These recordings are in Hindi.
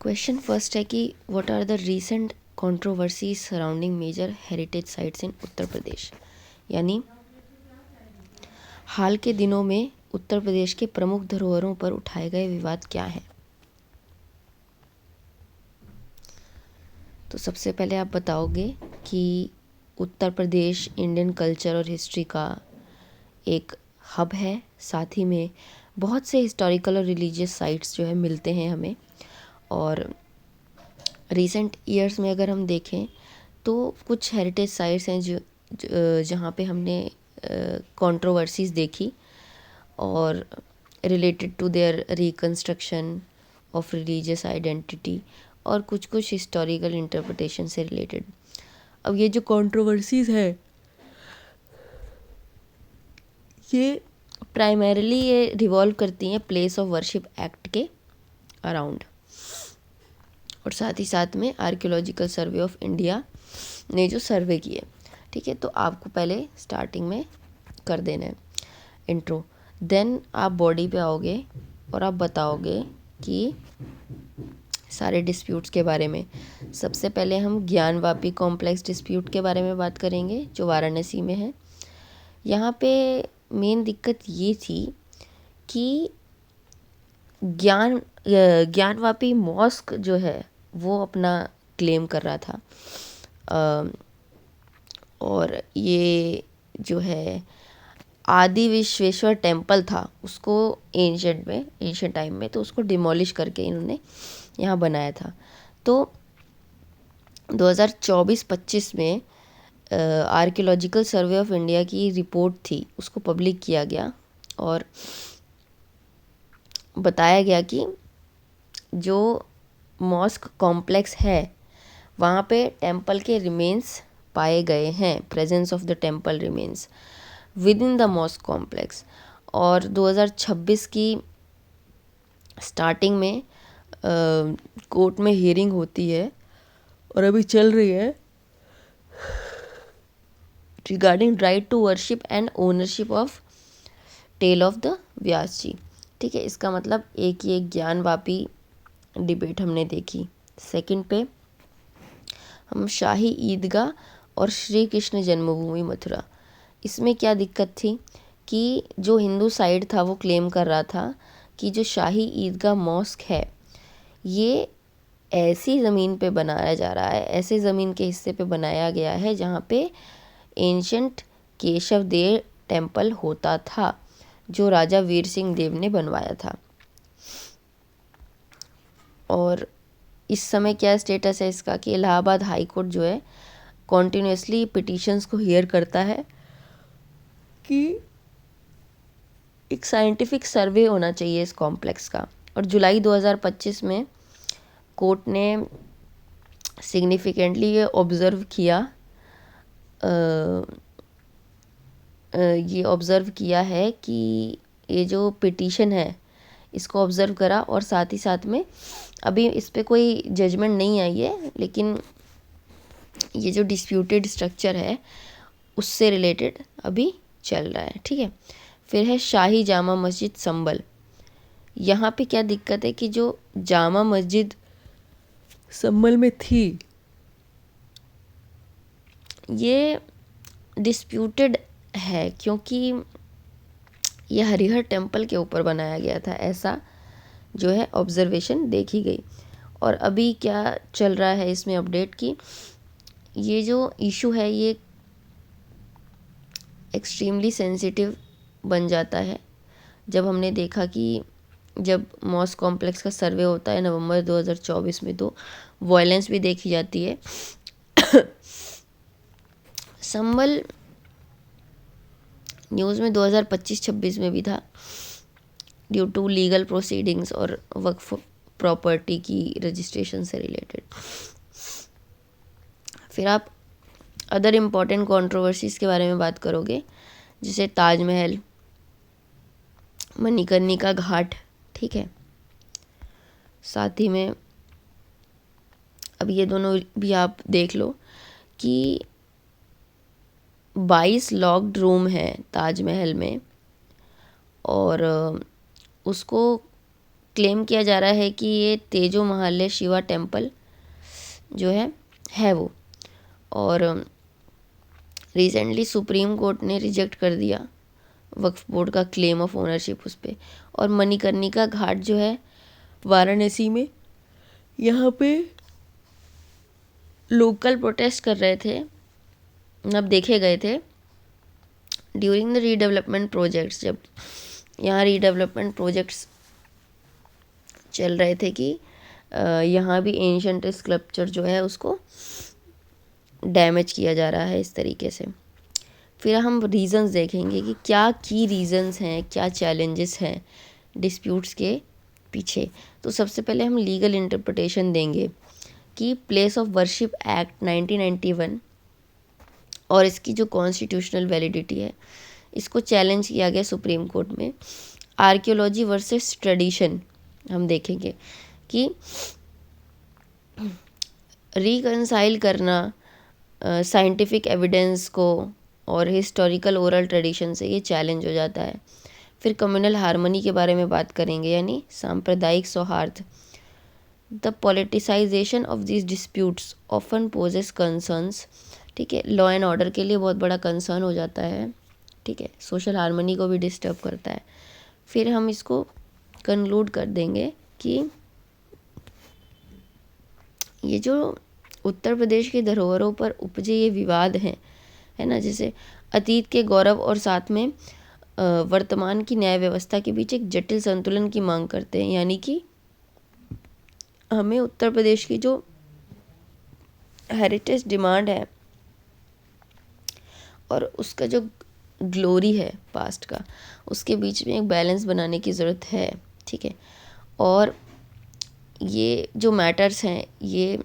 क्वेश्चन फर्स्ट है कि what are the recent controversies surrounding major heritage sites in Uttar Pradesh. यानी हाल के दिनों में उत्तर प्रदेश के प्रमुख धरोहरों पर उठाए गए विवाद क्या हैं। तो सबसे पहले आप बताओगे कि उत्तर प्रदेश इंडियन कल्चर और हिस्ट्री का एक हब है, साथ ही में बहुत से हिस्टोरिकल और रिलीजियस साइट्स जो है मिलते हैं हमें। और रिसेंट ईयर्स में अगर हम देखें तो कुछ हेरिटेज साइट्स हैं जहाँ पे हमने कंट्रोवर्सीज देखी और related to their reconstruction of religious identity और कुछ कुछ हिस्टोरिकल इंटरप्रिटेशन से रिलेटेड। अब ये जो कंट्रोवर्सीज है ये प्राइमरीली ये रिवॉल्व करती हैं प्लेस ऑफ वर्शिप एक्ट के अराउंड, और साथ ही साथ में आर्कियोलॉजिकल सर्वे ऑफ इंडिया ने जो सर्वे किए। ठीक है, तो आपको पहले स्टार्टिंग में कर देना है इंट्रो, देन आप बॉडी पे आओगे और आप बताओगे कि सारे डिस्प्यूट्स के बारे में। सबसे पहले हम ज्ञानवापी कॉम्प्लेक्स डिस्प्यूट के बारे में बात करेंगे जो वाराणसी में है। यहाँ पे मेन दिक्कत ये थी कि ज्ञानवापी मॉस्क जो है वो अपना क्लेम कर रहा था, और ये जो है आदि विश्वेश्वर टेम्पल था उसको एंशिएंट टाइम में तो उसको डिमोलिश करके इन्होंने यहाँ बनाया था। तो 2024-25 में आर्कियोलॉजिकल सर्वे ऑफ इंडिया की रिपोर्ट थी, उसको पब्लिक किया गया और बताया गया कि जो मॉस्क कॉम्प्लेक्स है वहाँ पे टेम्पल के रिमेन्स पाए गए हैं, presence of the temple remains with in the mosque complex. और 2026 की स्टार्टिंग में कोर्ट में हियरिंग होती है और अभी चल रही है regarding right to worship and ownership of tell of the Vyas ji. ठीक है, इसका मतलब एक ये ज्ञानवापी डिबेट हमने देखी। सेकंड पे हम शाही ईदगाह और श्री कृष्ण जन्मभूमि मथुरा, इसमें क्या दिक्कत थी कि जो हिंदू साइड था वो क्लेम कर रहा था कि जो शाही ईदगाह मॉस्क है ये ऐसी ज़मीन पे बनाया जा रहा है, ऐसे ज़मीन के हिस्से पे बनाया गया है जहाँ पे एंशंट केशव देव टेम्पल होता था जो राजा वीर सिंह देव ने बनवाया था। और इस समय क्या स्टेटस है इसका कि इलाहाबाद हाई कोर्ट जो है कॉन्टिन्यूसली पिटिशंस को हियर करता है कि एक साइंटिफिक सर्वे होना चाहिए इस कॉम्प्लेक्स का। और जुलाई 2025 में कोर्ट ने सिग्निफिकेंटली ये ऑब्ज़र्व किया है कि ये जो पिटीशन है इसको ऑब्ज़र्व करा, और साथ ही साथ में अभी इस पे कोई जजमेंट नहीं आई है, लेकिन ये जो डिस्प्यूटेड स्ट्रक्चर है उससे रिलेटेड अभी चल रहा है। ठीक है, फिर है शाही जामा मस्जिद संभल। यहाँ पे क्या दिक्कत है कि जो जामा मस्जिद संभल में थी ये डिस्प्यूटेड है क्योंकि ये हरिहर टेम्पल के ऊपर बनाया गया था, ऐसा जो है ऑब्जर्वेशन देखी गई। और अभी क्या चल रहा है इसमें अपडेट की ये जो इशू है ये एक्सट्रीमली सेंसिटिव बन जाता है जब हमने देखा कि जब मॉस्क कॉम्प्लेक्स का सर्वे होता है नवंबर 2024 में तो वायलेंस भी देखी जाती है। संभल न्यूज़ में 2025-26 में भी था ड्यू टू लीगल प्रोसीडिंग्स और वक्फ प्रॉपर्टी की रजिस्ट्रेशन से रिलेटेड। फिर आप अदर इम्पॉर्टेंट कंट्रोवर्सीज़ के बारे में बात करोगे जैसे ताजमहल, मणिकर्णिका घाट। ठीक है, साथ ही में अब ये दोनों भी आप देख लो कि 22 लॉक्ड रूम है ताजमहल में और उसको क्लेम किया जा रहा है कि ये तेजो महालय शिवा टेम्पल जो है वो। और रिसेंटली सुप्रीम कोर्ट ने रिजेक्ट कर दिया वक्फ बोर्ड का क्लेम ऑफ ओनरशिप उस पर। और मणिकर्णिका घाट जो है वाराणसी में, यहाँ पे लोकल प्रोटेस्ट कर रहे थे, अब देखे गए थे ड्यूरिंग द रीडेवलपमेंट प्रोजेक्ट्स, जब यहाँ रीडेवलपमेंट प्रोजेक्ट्स चल रहे थे कि यहाँ भी एंशंट स्कल्पचर जो है उसको डैमेज किया जा रहा है इस तरीके से। फिर हम रीज़न्स देखेंगे कि क्या की रीज़न्स हैं, क्या चैलेंजेस हैं डिस्प्यूट्स के पीछे। तो सबसे पहले हम लीगल इंटरप्रिटेशन देंगे कि प्लेस ऑफ वर्शिप एक्ट 1991 और इसकी जो कॉन्स्टिट्यूशनल वैलिडिटी है, इसको चैलेंज किया गया सुप्रीम कोर्ट में। आर्कियोलॉजी वर्सेस ट्रेडिशन हम देखेंगे कि रिकंसाइल करना साइंटिफिक एविडेंस को और हिस्टोरिकल ओरल ट्रेडिशन से ये चैलेंज हो जाता है। फिर कम्युनल हार्मनी के बारे में बात करेंगे, यानी सांप्रदायिक सौहार्द। The politicisation of this disputes often poses concerns, ठीक है, लॉ एंड ऑर्डर के लिए बहुत बड़ा कंसर्न हो जाता है, ठीक है, सोशल हार्मनी को भी डिस्टर्ब करता है। फिर हम इसको कंक्लूड कर देंगे कि ये जो उत्तर प्रदेश की धरोहरों पर उपजे ये विवाद हैं, है ना, जैसे अतीत के गौरव और साथ में वर्तमान की न्याय व्यवस्था के बीच एक जटिल संतुलन की मांग करते हैं। यानी कि हमें उत्तर प्रदेश की जो हेरिटेज डिमांड है और उसका जो ग्लोरी है पास्ट का, उसके बीच में एक बैलेंस बनाने की ज़रूरत है, ठीक है। और ये जो मैटर्स हैं ये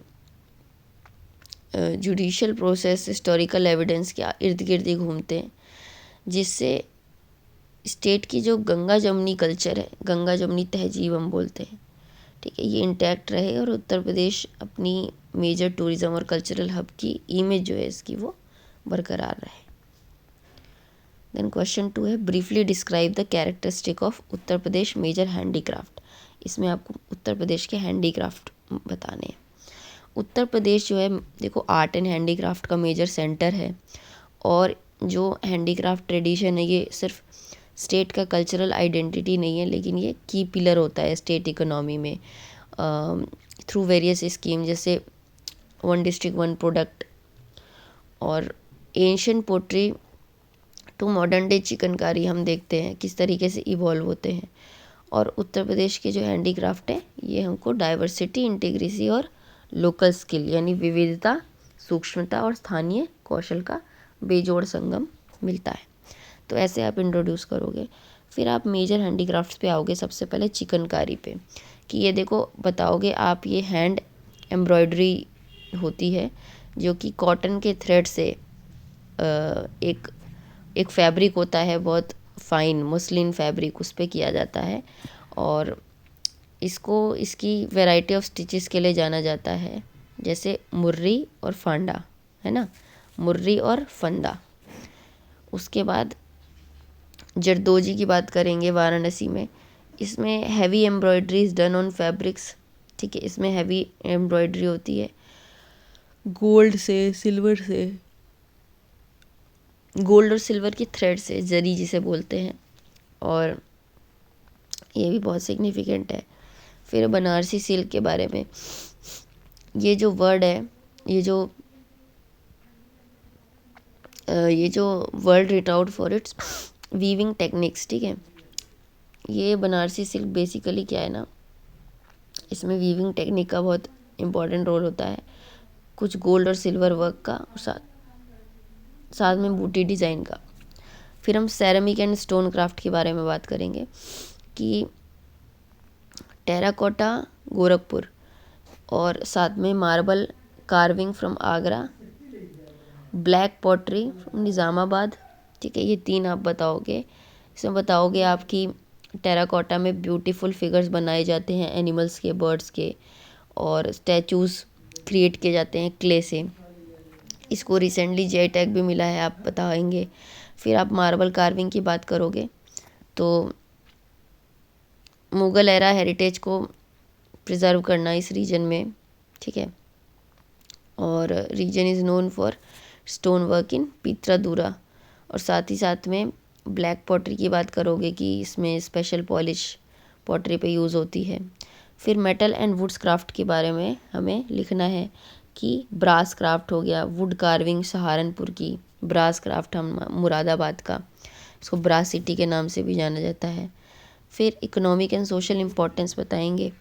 जुडिशल प्रोसेस, हिस्टोरिकल एविडेंस के इर्द गिर्द ही घूमते हैं, जिससे स्टेट की जो गंगा जमनी कल्चर है, गंगा जमनी तहजीब हम बोलते हैं, ठीक है, ये इंटैक्ट रहे और उत्तर प्रदेश अपनी मेजर टूरिज़्म और कल्चरल हब की इमेज जो है इसकी वो बरकरार रहे। देन क्वेश्चन 2 है briefly describe the characteristic of Uttar Pradesh major handicraft. इसमें आपको उत्तर प्रदेश के हैंडीक्राफ्ट बताने हैं। उत्तर प्रदेश जो है देखो आर्ट एंड हैंडीक्राफ्ट का मेजर सेंटर है, और जो हैंडीक्राफ्ट ट्रेडिशन है ये सिर्फ स्टेट का कल्चरल आइडेंटिटी नहीं है, लेकिन ये की पिलर होता है स्टेट इकोनॉमी में थ्रू वेरियस स्कीम, जैसे वन डिस्ट्रिक्ट वन प्रोडक्ट और ancient pottery to modern day chikankari हम देखते हैं किस तरीके से इवॉल्व होते हैं। और उत्तर प्रदेश के जो हैंडीक्राफ्ट है ये हमको डाइवर्सिटी, इंटीग्रेसी और लोकल स्किल यानी विविधता, सूक्ष्मता और स्थानीय कौशल का बेजोड़ संगम मिलता है। तो ऐसे आप इंट्रोड्यूस करोगे। फिर आप मेजर हैंडीक्राफ्ट्स पे आओगे, सबसे पहले चिकनकारी पे, कि ये देखो बताओगे आप, ये हैंड एम्ब्रॉयडरी होती है जो कि कॉटन के थ्रेड से एक फैब्रिक होता है, बहुत फाइन मसलिन फैब्रिक, उस पे किया जाता है। और इसको इसकी वैरायटी ऑफ स्टिचेस के लिए जाना जाता है, जैसे मुर्री और फांडा, है ना, मुर्री और फंदा। उसके बाद जरदोजी की बात करेंगे वाराणसी में, इसमें heavy embroidery is done on fabrics, ठीक है, इसमें हैवी एम्ब्रॉयडरी होती है गोल्ड से, सिल्वर से, गोल्ड और सिल्वर की थ्रेड से, जरी जिसे बोलते हैं, और ये भी बहुत सिग्निफिकेंट है। फिर बनारसी सिल्क के बारे में, ये जो वर्ड है, ये जो world renowned for its weaving techniques, ठीक है, ये बनारसी सिल्क बेसिकली क्या है ना, इसमें वीविंग टेक्निक का बहुत इम्पोर्टेंट रोल होता है, कुछ गोल्ड और सिल्वर वर्क का, और साथ में बूटी डिज़ाइन का। फिर हम सेरामिक एंड स्टोन क्राफ्ट के बारे में बात करेंगे कि टेराकोटा गोरखपुर और साथ में marble carving from Agra, black pottery from Nizamabad, ठीक है, ये 3 आप बताओगे। इसमें बताओगे आपकी टेराकोटा में ब्यूटीफुल फिगर्स बनाए जाते हैं एनिमल्स के, बर्ड्स के, और स्टैचूज़ क्रिएट किए जाते हैं क्ले से। इसको रिसेंटली जीआई टैग भी मिला है, आप बताएंगे। फिर आप मार्बल कार्विंग की बात करोगे तो मुग़ल एरा हेरिटेज को प्रिजर्व करना इस रीजन में, ठीक है। और region is known for stone work in pietra dura. और साथ ही साथ में ब्लैक पॉटरी की बात करोगे कि इसमें स्पेशल पॉलिश पॉटरी पे यूज़ होती है। फिर मेटल एंड वुड्स क्राफ्ट के बारे में हमें लिखना है कि ब्रास क्राफ्ट हो गया, वुड कार्विंग सहारनपुर की, ब्रास क्राफ्ट हम मुरादाबाद का, इसको ब्रास सिटी के नाम से भी जाना जाता है। फिर इकोनॉमिक एंड सोशल इम्पोर्टेंस बताएंगे।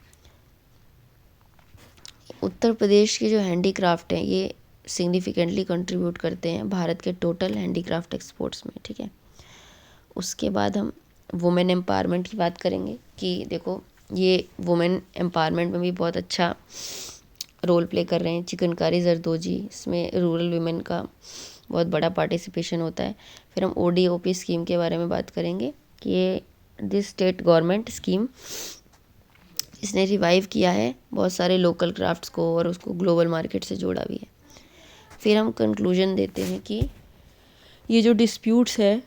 उत्तर प्रदेश के जो हैंडीक्राफ्ट हैं ये सिग्निफिकेंटली कंट्रीब्यूट करते हैं भारत के टोटल हैंडीक्राफ्ट एक्सपोर्ट्स में, ठीक है। उसके बाद हम वुमेन एम्पावरमेंट की बात करेंगे कि देखो ये वुमेन एम्पावरमेंट में भी बहुत अच्छा रोल प्ले कर रहे हैं। चिकनकारी जरदोजी, इसमें रूरल वुमेन का बहुत बड़ा पार्टिसिपेशन होता है। फिर हम ODOP स्कीम के बारे में बात करेंगे कि ये दिस स्टेट गवर्नमेंट स्कीम इसने रिवाइव किया है बहुत सारे लोकल क्राफ्ट्स को और उसको ग्लोबल मार्केट से जोड़ा भी है। फिर हम कंक्लूजन देते हैं कि ये जो डिस्प्यूट्स है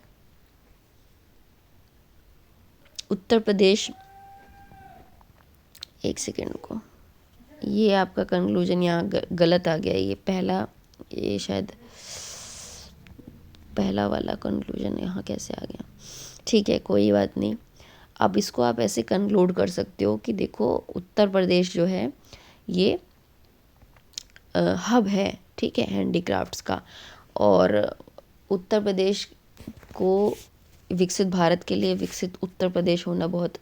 उत्तर प्रदेश, एक सेकेंड को, ये आपका कंक्लूजन यहाँ गलत आ गया। ये शायद पहला वाला कंक्लूजन यहाँ कैसे आ गया, ठीक है कोई बात नहीं। अब इसको आप ऐसे कंक्लूड कर सकते हो कि देखो उत्तर प्रदेश जो है ये हब है, ठीक है, हैंडीक्राफ्ट्स का। और उत्तर प्रदेश को विकसित भारत के लिए विकसित उत्तर प्रदेश होना बहुत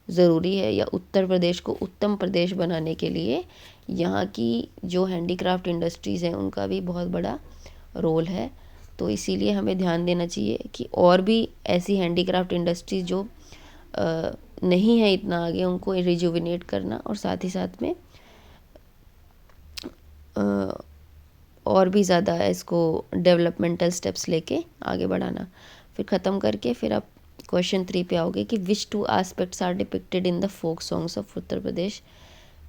ज़रूरी है, या उत्तर प्रदेश को उत्तम प्रदेश बनाने के लिए यहाँ की जो हैंडीक्राफ्ट इंडस्ट्रीज़ हैं उनका भी बहुत बड़ा रोल है। तो इसीलिए हमें ध्यान देना चाहिए कि और भी ऐसी हैंडीक्राफ्ट इंडस्ट्रीज जो नहीं है इतना आगे, उनको रिजुविनेट करना और साथ ही साथ में और भी ज़्यादा इसको डेवलपमेंटल स्टेप्स लेके आगे बढ़ाना। फिर ख़त्म करके फिर आप क्वेश्चन 3 पे आओगे कि which 2 aspects are depicted in the folk songs of Uttar Pradesh,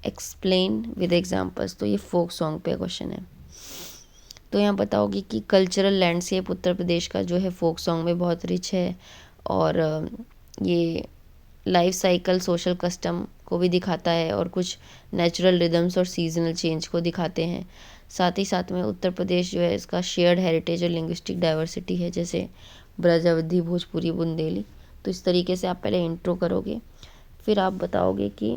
explain with examples. तो ये फोक सॉन्ग पे क्वेश्चन है। तो यहाँ बताओगे कि कल्चरल लैंडस्केप उत्तर प्रदेश का जो है फोक सॉन्ग में बहुत रिच है, और ये लाइफ साइकिल सोशल कस्टम को भी दिखाता है और कुछ नेचुरल रिदम्स और सीजनल चेंज को दिखाते हैं। साथ ही साथ में उत्तर प्रदेश जो है इसका शेयर्ड हेरिटेज और लिंग्विस्टिक डाइवर्सिटी है, जैसे ब्रज, अवधी, भोजपुरी, बुंदेली। तो इस तरीके से आप पहले इंट्रो करोगे, फिर आप बताओगे कि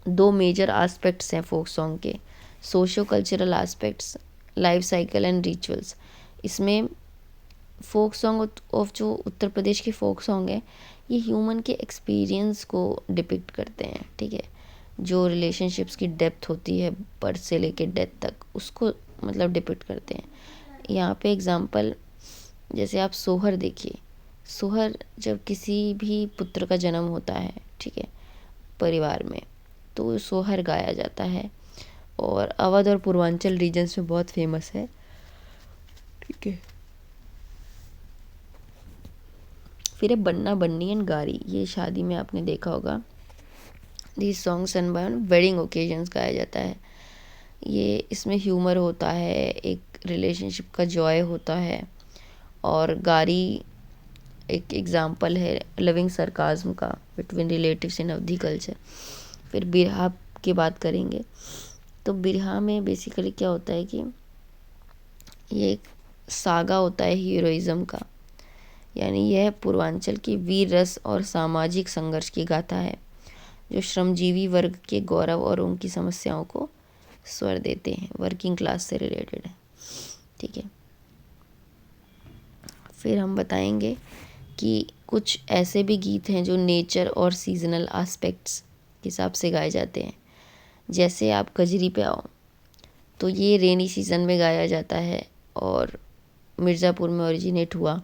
2 मेजर एस्पेक्ट्स हैं फोक सॉन्ग के, socio cultural aspects, life cycle and rituals. इसमें फोक सॉन्ग ऑफ जो उत्तर प्रदेश के फोक सॉन्ग है ये ह्यूमन के एक्सपीरियंस को डिपिक्ट करते हैं, ठीक है। जो रिलेशनशिप्स की डेप्थ होती है बर्थ से लेके डेथ तक, उसको मतलब डिपिक्ट करते हैं। यहाँ पे एग्जांपल जैसे आप सोहर देखिए, सोहर जब किसी भी पुत्र का जन्म होता है, ठीक है, परिवार में, तो सोहर गाया जाता है और अवध और पूर्वांचल रीजन्स में बहुत फेमस है, ठीक है। फिर है बन्ना बन्नी एंड गारी, ये शादी में आपने देखा होगा। This song sung by wedding occasions गाया जाता है। ये इसमें ह्यूमर होता है, एक रिलेशनशिप का जॉय होता है। और गारी एक एग्जाम्पल है लविंग सरकाज़म का between relatives in Awadhi culture. फिर बिरहा की बात करेंगे, तो बिरहा में बेसिकली क्या होता है कि ये एक सागा होता है हीरोइज्म का, यानी यह पूर्वांचल की वीर रस और सामाजिक संघर्ष की गाथा है जो श्रमजीवी वर्ग के गौरव और उनकी समस्याओं को स्वर देते हैं, वर्किंग क्लास से रिलेटेड है, ठीक है। फिर हम बताएंगे कि कुछ ऐसे भी गीत हैं जो नेचर और सीजनल एस्पेक्ट्स के हिसाब से गाए जाते हैं। जैसे आप कजरी पे आओ तो ये रेनी सीज़न में गाया जाता है और मिर्ज़ापुर में ओरिजिनेट हुआ।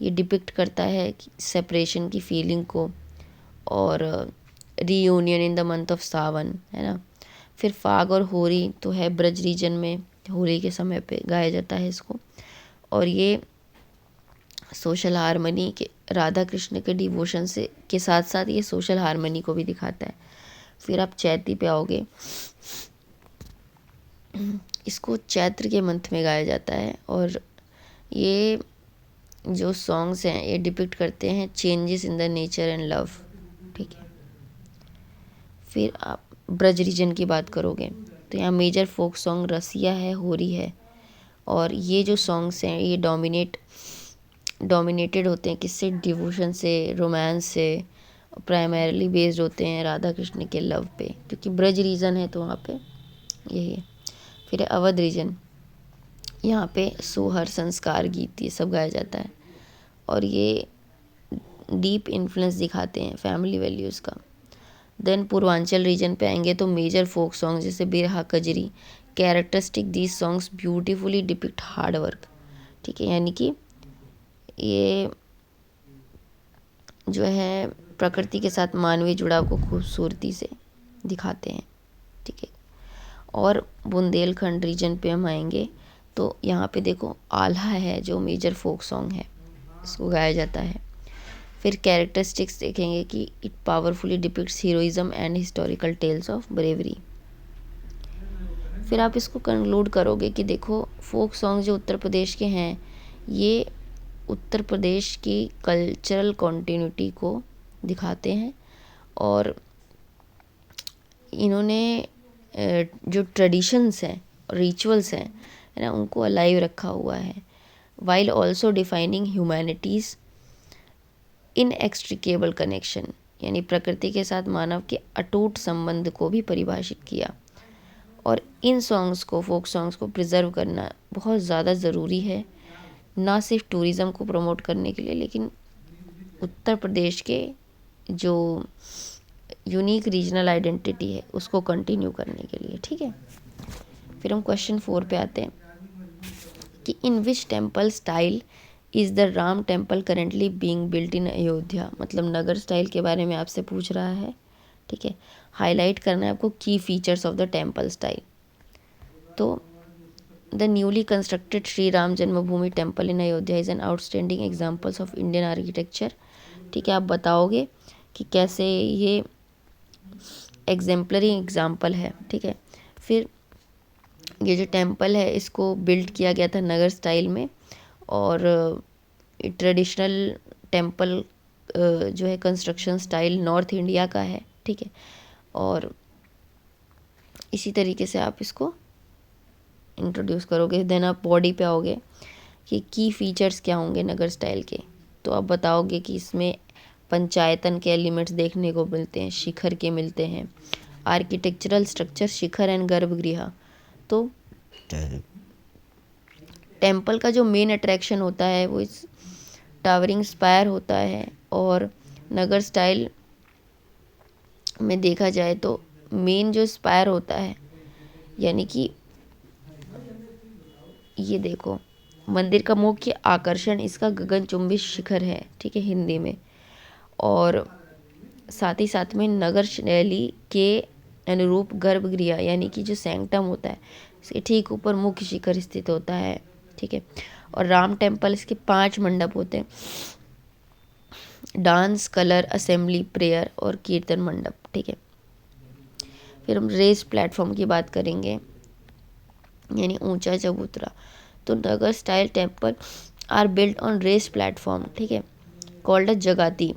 ये डिपिक्ट करता है सेपरेशन की फीलिंग को और reunion in the month of Sawan, है ना। फिर फाग और होली तो है ब्रज रीजन में, होली के समय पे गाया जाता है इसको, और ये सोशल हारमनी के राधा कृष्ण के डिवोशन से के साथ साथ ये सोशल हारमनी को भी दिखाता है। फिर आप चैती पे आओगे, इसको चैत्र के मंथ में गाया जाता है और ये जो सॉन्ग्स हैं ये डिपिक्ट करते हैं changes in the nature and love, ठीक है। फिर आप ब्रज रीजन की बात करोगे तो यहाँ मेजर फोक सॉन्ग रसिया है, होरी है, और ये जो सॉन्ग्स हैं ये डोमिनेटेड होते हैं किससे, डिवोशन से, रोमांस से, प्राइमरीली बेस्ड होते हैं राधा कृष्ण के लव पे, क्योंकि ब्रज रीजन है तो वहाँ पे यही है। फिर है अवध रीजन, यहाँ पे सोहर, संस्कार गीत ये सब गाया जाता है, और ये डीप इन्फ्लुएंस दिखाते हैं फैमिली वैल्यूज़ का। देन पूर्वांचल रीजन पे आएंगे तो मेजर फोक सॉन्ग जैसे Birha, Kajari, characteristic these songs beautifully depict hard work, ठीक है, यानी कि ये जो है प्रकृति के साथ मानवीय जुड़ाव को खूबसूरती से दिखाते हैं, ठीक है। और बुंदेलखंड रीजन पे हम आएंगे तो यहाँ पे देखो आल्हा है जो मेजर फोक सॉन्ग है, इसको गाया जाता है। फिर कैरेक्टरिस्टिक्स देखेंगे कि it powerfully depicts heroism and historical tales of bravery. फिर आप इसको कंक्लूड करोगे कि देखो फोक सॉन्ग जो उत्तर प्रदेश के हैं ये उत्तर प्रदेश की कल्चरल कॉन्टिन्यूटी को दिखाते हैं, और इन्होंने जो ट्रेडिशंस हैं, रिचुअल्स हैं, है ना, उनको अलाइव रखा हुआ है, while also defining humanity's inextricable connection, यानी प्रकृति के साथ मानव के अटूट संबंध को भी परिभाषित किया। और इन सॉन्ग्स को, फोक सॉन्ग्स को प्रिजर्व करना बहुत ज़्यादा ज़रूरी है, ना सिर्फ टूरिज़्म को प्रमोट करने के लिए, लेकिन उत्तर प्रदेश के जो यूनिक रीजनल आइडेंटिटी है उसको कंटिन्यू करने के लिए, ठीक है। फिर हम क्वेश्चन 4 पे आते हैं कि in which temple style is the Ram temple currently being built in Ayodhya, मतलब नगर स्टाइल के बारे में आपसे पूछ रहा है, ठीक है। हाईलाइट करना है आपको की features of the temple style. तो the newly constructed Shri Ram Janmabhoomi temple in Ayodhya is an outstanding examples of Indian architecture, ठीक है। आप बताओगे कि कैसे ये एग्जाम्पलरी एग्जाम्पल है, ठीक है। फिर ये जो टेम्पल है इसको बिल्ड किया गया था नगर स्टाइल में, और ट्रेडिशनल टेम्पल जो है कंस्ट्रक्शन स्टाइल नॉर्थ इंडिया का है, ठीक है। और इसी तरीके से आप इसको इंट्रोड्यूस करोगे। देन आप बॉडी पे आओगे कि की फीचर्स क्या होंगे नगर स्टाइल के, तो आप बताओगे कि इसमें पंचायतन के एलिमेंट्स देखने को मिलते हैं, शिखर के मिलते हैं, आर्किटेक्चरल स्ट्रक्चर शिखर एंड गर्भगृह। तो टेम्पल का जो मेन अट्रैक्शन होता है वो इस टावरिंग स्पायर होता है, और नगर स्टाइल में देखा जाए तो मेन जो स्पायर होता है, यानी कि ये देखो मंदिर का मुख्य आकर्षण इसका गगनचुंबी शिखर है, ठीक है, हिंदी में। और साथ ही साथ में नगर शैली के अनुरूप गर्भगृह यानी कि जो सैंक्टम होता है इसके ठीक ऊपर मुख्य शिखर स्थित होता है, ठीक है। और राम टेम्पल इसके 5 मंडप होते हैं, डांस, कलर, असेंबली, प्रेयर और कीर्तन मंडप, ठीक है। फिर हम रेस प्लेटफॉर्म की बात करेंगे, यानी ऊंचा चबूतरा। तो Nagar style temple are built on raised platform, ठीक है, कॉल्ड अ जगाती।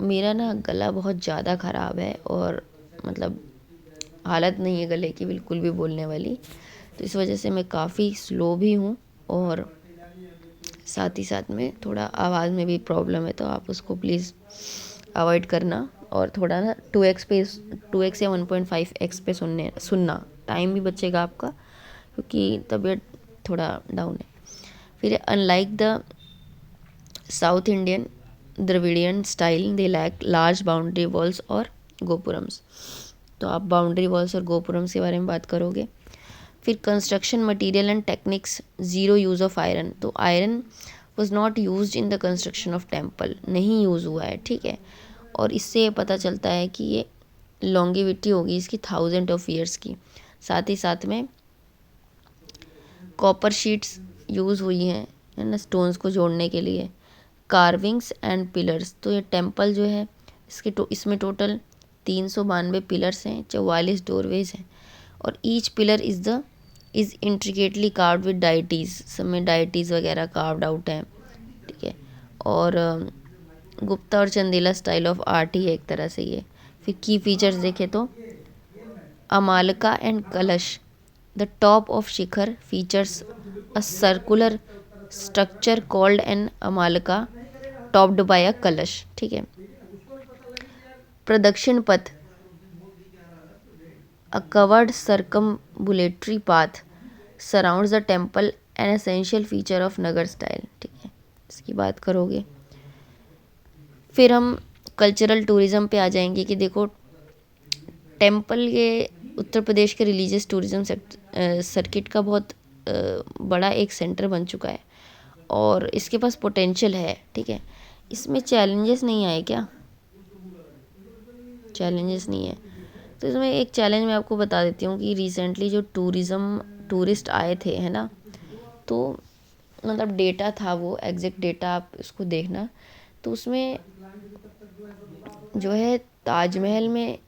मेरा ना गला बहुत ज़्यादा ख़राब है और मतलब हालत नहीं है गले की बिल्कुल भी बोलने वाली, तो इस वजह से मैं काफ़ी स्लो भी हूँ, और साथ ही साथ में थोड़ा आवाज़ में भी प्रॉब्लम है, तो आप उसको प्लीज़ अवॉइड करना, और थोड़ा ना 2x या 1.5x पे सुनना, टाइम भी बचेगा आपका क्योंकि तबीयत थोड़ा डाउन है। फिर unlike the South Indian Dravidian style they lack large boundary walls और गोपुरम्स। तो आप बाउंड्री वॉल्स और गोपुरम्स के बारे में बात करोगे। फिर construction material and techniques, zero use of iron. तो iron was not used in the construction of temple, नहीं यूज़ हुआ है, ठीक है। और इससे पता चलता है कि ये लॉन्गिविटी होगी इसकी 1000 ऑफ ईयर्स की। साथ ही साथ में कॉपर शीट्स यूज़ हुई हैं, है ना, स्टोन्स को जोड़ने के लिए। कार्विंग्स एंड पिलर्स, तो ये टेम्पल जो है इसमें टोटल 392 पिलर्स हैं, 44 डोरवेज हैं, और each pillar is intricately carved with deities, सब में डाइटीज़ वगैरह कार्व्ड आउट हैं, ठीक है। और गुप्ता और चंदेला स्टाइल ऑफ आर्ट ही है एक तरह से ये। फिर की फीचर्स देखें तो amalaka and kalash, the top of shikhara features a circular structure called an amalaka topped by a kalash, ठीक है। Pradakshina path, a covered circumambulatory path surrounds the temple, an essential feature of Nagara style, ठीक है। इसकी बात करोगे। फिर हम कल्चरल टूरिज़्म पे आ जाएंगे कि देखो टेम्पल ये उत्तर प्रदेश के रिलीजियस टूरिज़्म सर्किट का बहुत बड़ा एक सेंटर बन चुका है और इसके पास पोटेंशियल है, ठीक है। इसमें चैलेंजेस नहीं आए क्या? चैलेंजेस नहीं है तो इसमें एक चैलेंज मैं आपको बता देती हूँ कि रिसेंटली जो टूरिस्ट आए थे, है ना, तो मतलब डेटा था, वो एग्जैक्ट डेटा आप इसको देखना, तो उसमें जो है ताजमहल में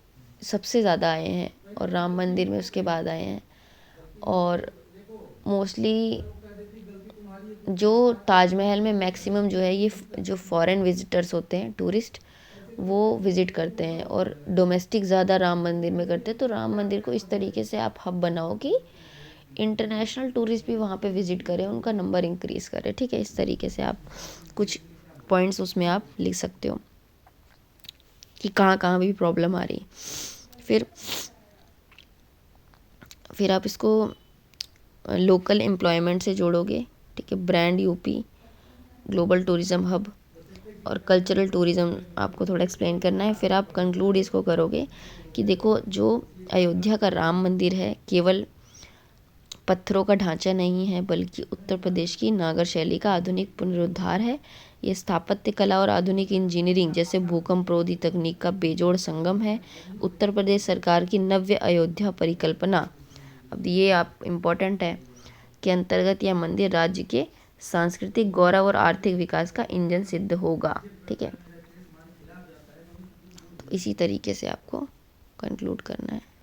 सबसे ज़्यादा आए हैं और राम मंदिर में उसके बाद आए हैं। और मोस्टली जो ताजमहल में मैक्सिमम जो है ये जो फॉरेन विजिटर्स होते हैं, टूरिस्ट, वो विज़िट करते हैं और डोमेस्टिक ज़्यादा राम मंदिर में करते हैं। तो राम मंदिर को इस तरीके से आप हब बनाओ कि इंटरनेशनल टूरिस्ट भी वहाँ पे विज़िट करें, उनका नंबर इंक्रीज़ करें, ठीक है। इस तरीके से आप कुछ पॉइंट्स उसमें आप लिख सकते हो कि कहाँ कहाँ भी प्रॉब्लम आ रही। फिर आप इसको लोकल एम्प्लॉयमेंट से जोड़ोगे, ठीक है। Brand UP, global tourism hub और कल्चरल टूरिज़्म आपको थोड़ा एक्सप्लेन करना है। फिर आप कंक्लूड इसको करोगे कि देखो जो अयोध्या का राम मंदिर है केवल पत्थरों का ढांचा नहीं है बल्कि उत्तर प्रदेश की नागर शैली का आधुनिक पुनरुद्धार है। ये स्थापत्य कला और आधुनिक इंजीनियरिंग जैसे भूकंपरोधी तकनीक का बेजोड़ संगम है। उत्तर प्रदेश सरकार की नव्य अयोध्या परिकल्पना, अब ये आप इम्पोर्टेंट है, के अंतर्गत यह मंदिर राज्य के सांस्कृतिक गौरव और आर्थिक विकास का इंजन सिद्ध होगा, ठीक है। तो इसी तरीके से आपको कंक्लूड करना है।